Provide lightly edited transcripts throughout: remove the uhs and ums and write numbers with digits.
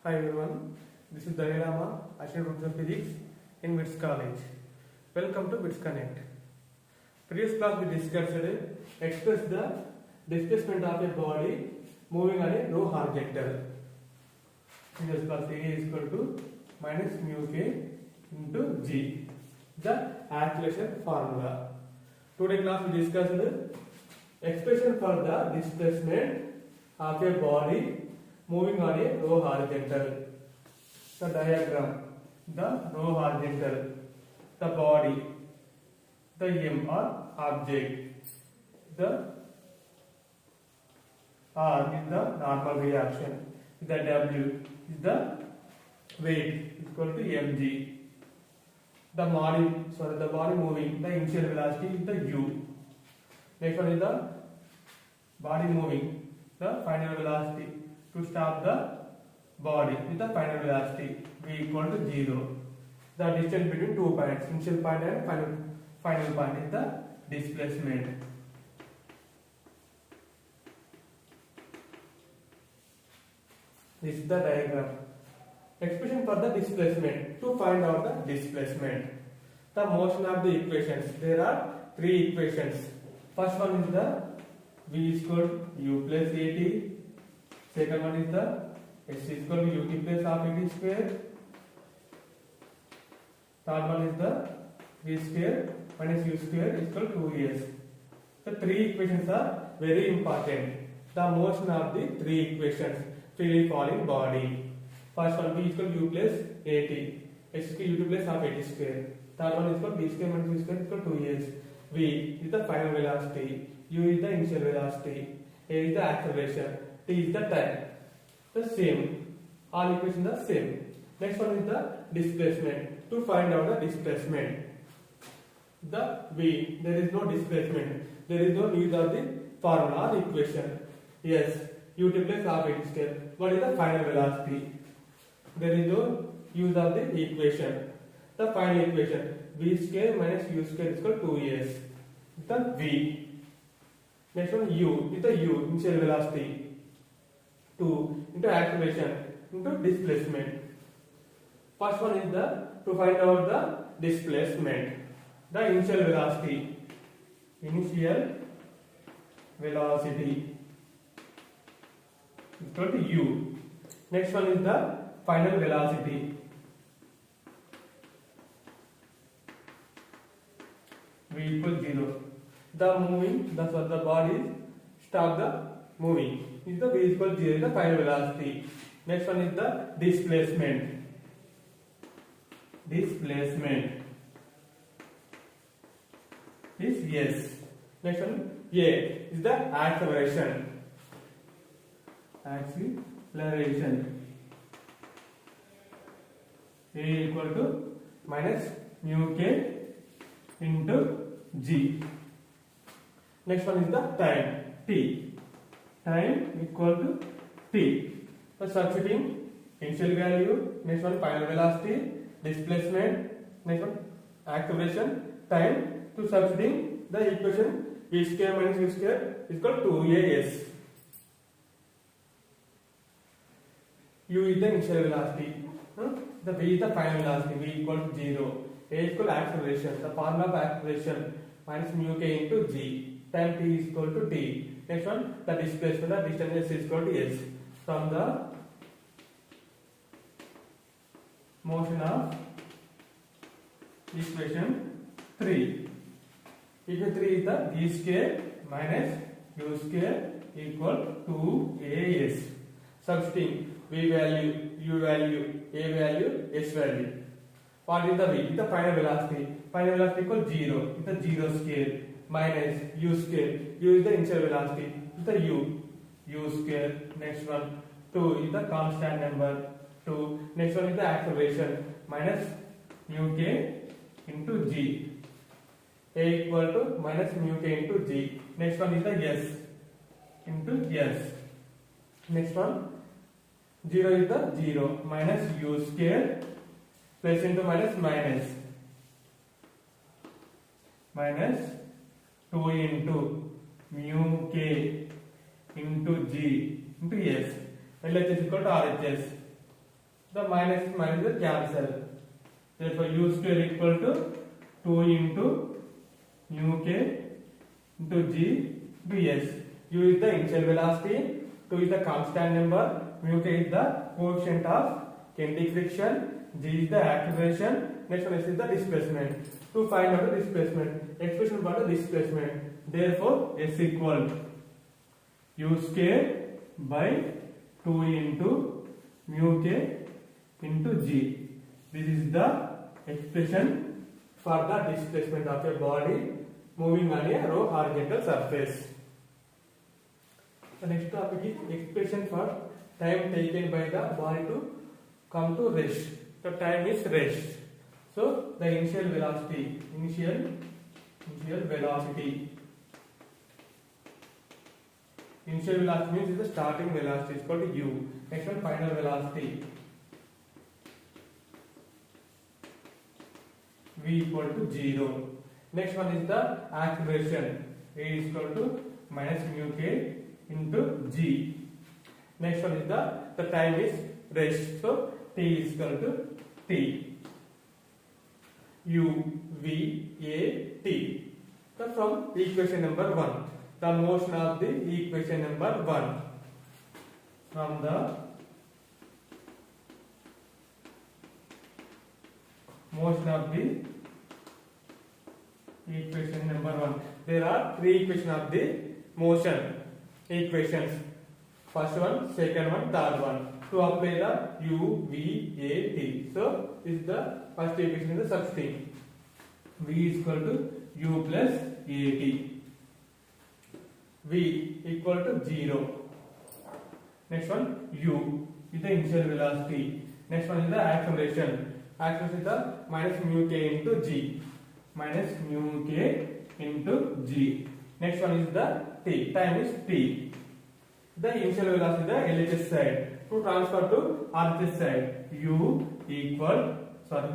Hi everyone, this is Daniel Rama, Assistant Professor of Physics in WITS College. Welcome to WITS Connect. Previous class we discussed express the displacement of a body moving on a row horizontal. Previous class A is equal to minus mu k into G, the acceleration formula. Today class we discussed expression for the displacement of a body moving on a row horizontal. The diagram, the row horizontal, the body, the M or object, the R is the normal reaction, the W is the weight equal to mg. The body moving, the initial velocity is the u. Next one is the body moving, the final velocity. To stop the body with the final velocity v equal to 0. The distance between 2 points, initial point and final point, is the displacement. This is the diagram. Expression for the displacement. To find out the displacement, the motion of the equations. There are 3 equations. First one is the v is equal to u plus at. Second one is the s is equal to ut plus half at square. Third one is the v square minus u square is equal to 2s. The 3 equations are very important. The motion of the 3 equations freely falling body. First one v is equal to u plus at. S is equal to ut plus half at square. Third one is equal to v square minus u square is equal to 2s. V is the final velocity. U is the initial velocity. A is the acceleration. T is the time. The same. All equations are same. Next one is the displacement. To find out the displacement, the V, there is no displacement. There is no need of the formula or equation. Yes, ut plus half at square. What is the final velocity? There is no use of the equation. The final equation, v square minus u square is equal to 2s. The V. Next one u is the u, initial velocity. 2 into acceleration into displacement. First one is the to find out the displacement. The initial velocity. Initial velocity is equal to u. Next one is the final velocity. V equals 0. The body stop the moving. Is the v is equal to 0 is the final velocity. Next one is the displacement. Displacement is yes. Next one A is the acceleration. Acceleration. A equal to minus mu k into g. Next one is the time. T. Time equal to t. So substituting initial value, next one final velocity, displacement, next one acceleration, time. To substituting the equation v square minus u square is equal to 2as. U is the initial velocity. The v is the final velocity. V equal to 0. A equal acceleration. The formula of acceleration minus mu k into g. Time t is equal to t. Next one, the displacement, the distance is equal to s. From the motion of equation 3. Equation 3 is the v square minus u square equal to 2as. Substituting v value, u value, a value, s value. What is the v? Is the final velocity. Final velocity equal 0. Is the 0 square minus u square. U is the initial velocity. Is the u square. Next one 2 is the constant number 2. Next one is the acceleration minus mu k into g. A equal to minus mu k into g. Next one is the s into s. Next one 0 is the 0 minus u square plus into minus minus 2 into mu k into g into s. LHS is equal to RHS. The minus will cancel. Therefore, u square equal to 2 into mu k into g into s. U is the initial velocity, 2 is the constant number, mu k is the coefficient of kinetic friction, g is the acceleration, next one is the displacement. To find out the displacement, expression for the displacement. Therefore, s equal u square by 2 into mu k into g. This is the expression for the displacement of a body moving on a row horizontal surface. The next topic is expression for time taken by the body to come to rest. The time is rest. So the initial velocity means the starting velocity is called u. Next one, final velocity. V equal to 0. Next one is the acceleration. A is equal to minus mu k into g. Next one is the time is rest. So t is equal to t. U V A T. So from equation number 1, the motion of the equation number 1. From the motion of the equation number 1. There are 3 equations of the motion equations. First one, second one, third one. To apply the u, v, a, t. So this is the first equation in the substring. V is equal to u plus a t. V equal to 0. Next one, u is the initial velocity. Next one is the acceleration. Acceleration is the minus mu k into g. Minus mu k into g. Next one is the t. Time is t. The initial velocity is the LHS side. To transfer to RHS side, u equal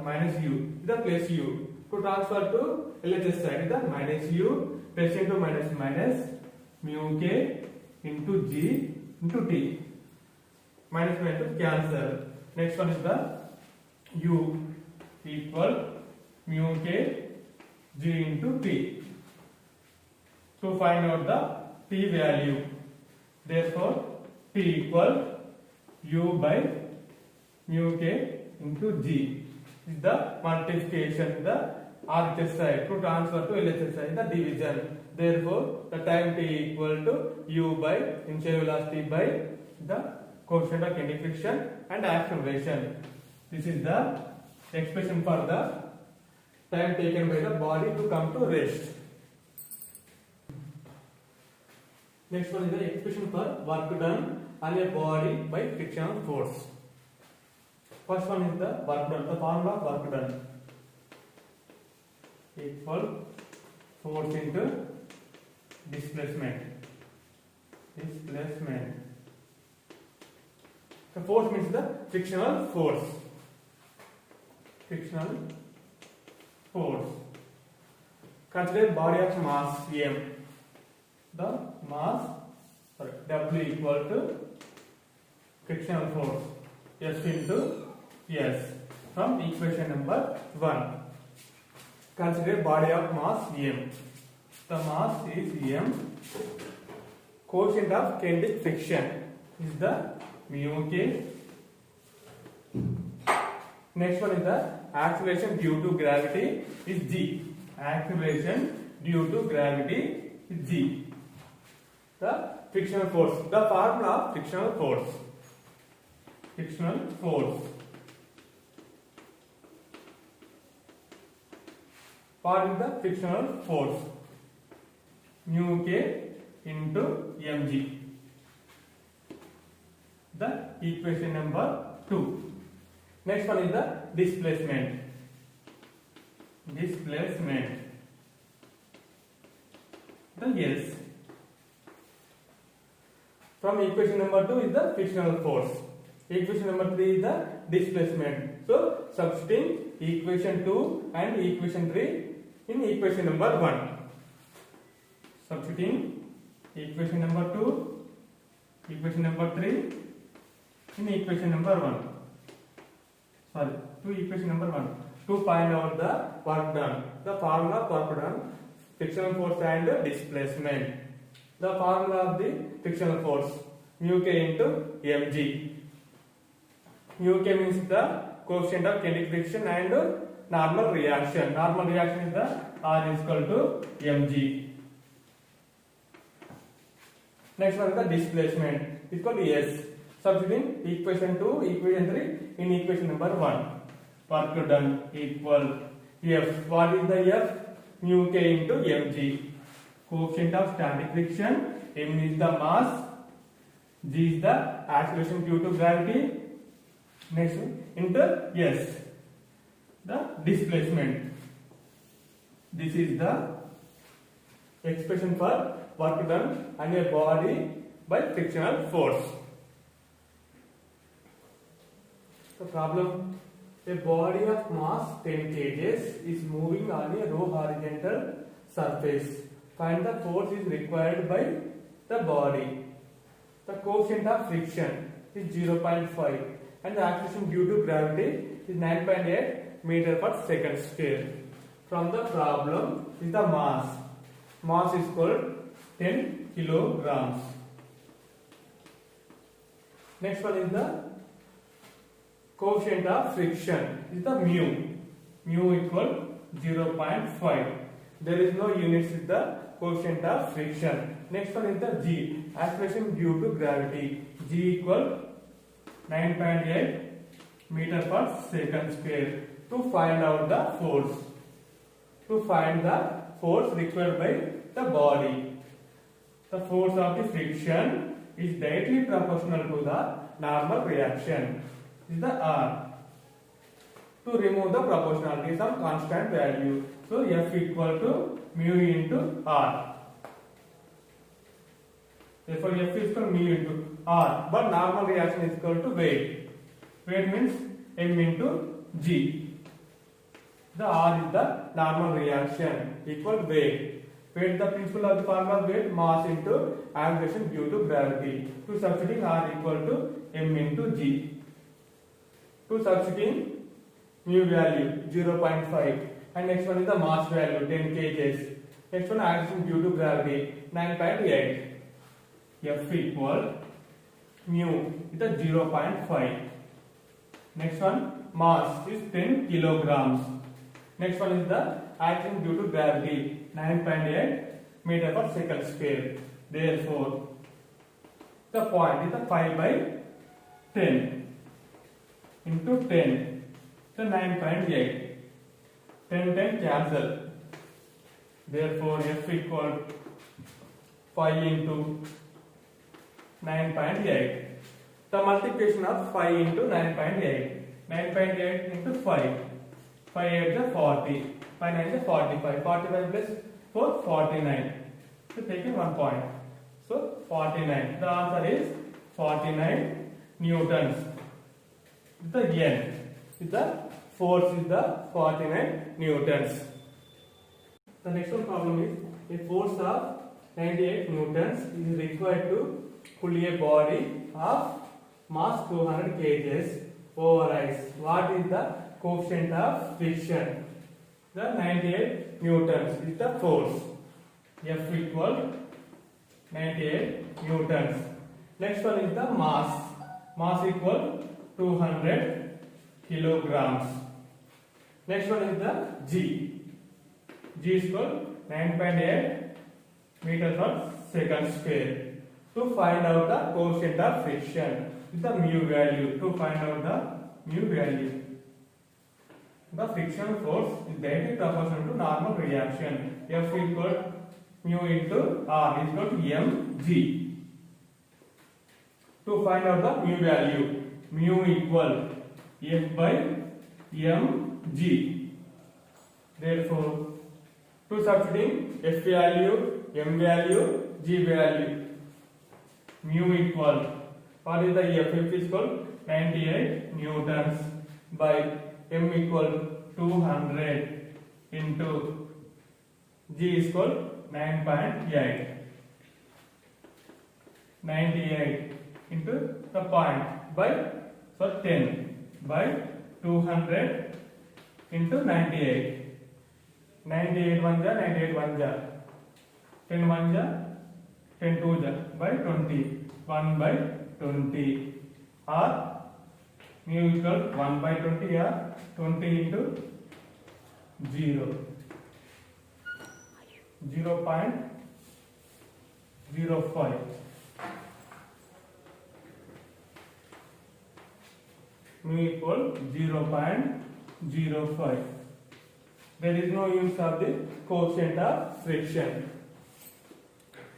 minus u is the plus u. To transfer to LHS side is the minus u plus into minus minus mu k into g into t. Minus minus cancel. Next one is the u equal mu k g into t. To find out the t value, therefore t equal u by mu k into g is the multiplication, the RHS side. To transfer to LHS side, the division. Therefore, the time t equal to u by initial velocity by the coefficient of kinetic friction and acceleration. This is the expression for the time taken by the body to come to rest. Next one is the expression for work done on a body by frictional force. First one is the work done. The formula of work done equal force into displacement. The force means the frictional force. Consider body of mass m. The mass W equal to frictional force F into S from equation number 1. Consider body of mass m. The mass is m. Coefficient of kinetic friction is the mu k. Next one is the acceleration due to gravity is g. Acceleration due to gravity is g. The frictional force. The formula of frictional force. What is the frictional force? Mu k into mg. The equation number 2. Next one is the displacement. The S. From equation number 2 is the frictional force. Equation number 3 is the displacement. So substituting equation 2 and equation 3 in equation number 1. Substituting equation number 2, equation number 3 in equation number 1. to equation number 1. To find out the work done. The formula of work done, frictional force and displacement. The formula of the frictional force, mu k into mg. Mu k means the coefficient of kinetic friction and normal reaction. Normal reaction is the R is equal to mg. Next one is the displacement. It's called S. Substituting equation 2, equation 3 in equation number 1. Work done equal F. What is the F? Mu k into mg. Coefficient of static friction. M is the mass. G is the acceleration due to gravity. Next one into S. The displacement. This is the expression for work done on a body by frictional force. The problem: a body of mass 10 kg is moving on a row horizontal surface. Find the force is required by the body. The coefficient of friction is 0.5 and the acceleration due to gravity is 9.8 meter per second square. From the problem is the mass. Mass is called 10 kilograms. Next one is the coefficient of friction is the mu. Mu equal 0.5. There is no units with the coefficient of friction. Next one is the G, acceleration due to gravity. G equal 9.8 meter per second square. To find out the force. To find the force required by the body. The force of the friction is directly proportional to the normal reaction. This is the R. To remove the proportionality, some constant value. So F equal to mu into R. Therefore F is equal to mu into R. But normal reaction is equal to weight. Weight means M into G. The R is the normal reaction equal to weight. Weight, the principle of the formula of weight, mass into acceleration due to gravity. To substituting R equal to M into G. To substituting mu value 0.5 and next one is the mass value 10 kg. Next one acceleration due to gravity 9.8. F equal mu is the 0.5. Next one mass is 10 kilograms. Next one is the acceleration due to gravity 9.8 meter per second square. Therefore, the point is the 5 by 10 into 10. So 9.8. 10 cancel. Therefore, F equal 5 into 9.8. The multiplication of 5 into 9.8. 9.8 into 5. 5 8 is 40. 5 9 is 45. 45 plus 4, 49. So taking 1 point. So 49. The answer is 49 newtons. The N is the force is the 49 newtons. The next one problem is a force of 98 newtons is required to pull a body of mass 200 kg over ice. What is the coefficient of friction? The 98 newtons is the force. F equal 98 newtons. Next one is the mass. Mass equal 200 kilograms. Next one is the G. G is equal 9.8 meter per second square. To find out the coefficient of friction with the mu value. To find out the mu value. The frictional force is directly proportional to normal reaction. F equal mu into R is equal to mg. To find out the mu value, mu equal F by mg. Therefore, to substituting F value, m value, g value, mu equal, what is the F? F is equal 98 newtons by m equal 200 into g is equal 9.8. 98 into the point by 10 by 200 into 98. 98 1 ja, 98 1 ja, 10 1 ja, 10 2 ja, by 20, 1 by 20, or mu equal 1 by 20 or 20 into 0, 0.05. Mu equal 0.05. There is no use of the quotient of friction.